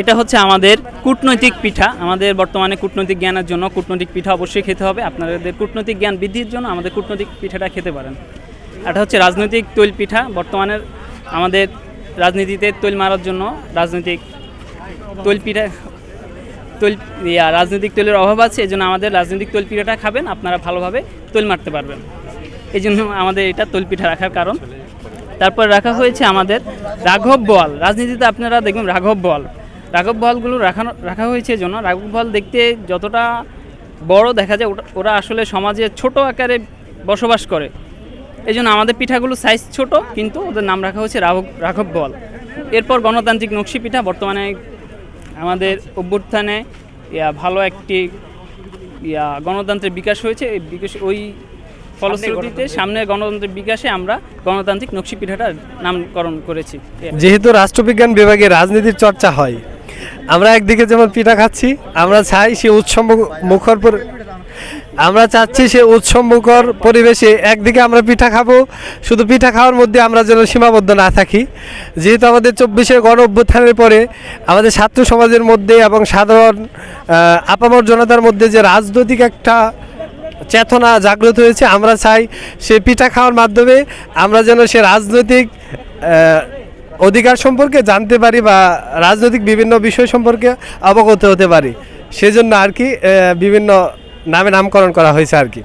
এটা হচ্ছে আমাদের কূটনৈতিক পিঠা। আমাদের বর্তমানে কূটনৈতিক জ্ঞানের জন্য কূটনৈতিক পিঠা অবশ্যই খেতে হবে। আপনাদের কূটনৈতিক জ্ঞান বৃদ্ধির জন্য আমাদের কূটনৈতিক পিঠাটা খেতে পারেন। এটা হচ্ছে রাজনৈতিক তৈল পিঠা। বর্তমানে আমাদের রাজনীতিতে তৈল মারার জন্য রাজনৈতিক তৈল পিঠা রাজনৈতিক তৈলের অভাব আছে, এই জন্য আমাদের রাজনৈতিক তৈল পিঠাটা খাবেন, আপনারা ভালোভাবে তৈল মারতে পারবেন। এই জন্য আমাদের এটা তৈল পিঠা রাখার কারণ। তারপর রাখা হয়েছে আমাদের রাঘব বোয়াল। রাজনীতিতে আপনারা দেখবেন রাঘব বোয়ালগুলো রাখা হয়েছে জন্য রাঘব বোয়াল দেখতে যতটা বড় দেখা যায় ওরা আসলে সমাজে ছোট আকারে বসবাস করে। এই জন্য আমাদের পিঠাগুলো সাইজ ছোট, কিন্তু ওদের নাম রাখা হয়েছে রাঘব বোয়াল। এরপর গণতান্ত্রিক নকশি পিঠা। বর্তমানে আমাদের অভ্যুত্থানে ভালো একটি গণতন্ত্রের বিকাশ হয়েছে। ওই ফলশ্রুতিতে সামনের গণতন্ত্রের বিকাশে আমরা গণতান্ত্রিক নকশি পিঠাটার নামকরণ করেছি। যেহেতু রাষ্ট্রবিজ্ঞান বিভাগে রাজনীতির চর্চা হয়, আমরা একদিকে যেমন পিঠা খাচ্ছি, আমরা চাই সে উৎসব মুখর পরিবেশে একদিকে আমরা পিঠা খাবো, শুধু পিঠা খাওয়ার মধ্যে আমরা যেন সীমাবদ্ধ না থাকি। যেহেতু আমাদের 24শে গণ অভ্যুত্থানের পরে আমাদের ছাত্র সমাজের মধ্যে এবং সাধারণ আপামর জনতার মধ্যে যে রাজনৈতিক একটা চেতনা জাগ্রত হয়েছে, আমরা চাই সে পিঠা খাওয়ার মাধ্যমে আমরা যেন সে রাজনৈতিক অধিকার সম্পর্কে জানতে পারি বা রাজনৈতিক বিভিন্ন বিষয় সম্পর্কে অবগত হতে পারি। সেজন্য আর কি বিভিন্ন নামে নামকরণ করা হয়েছে আর কি।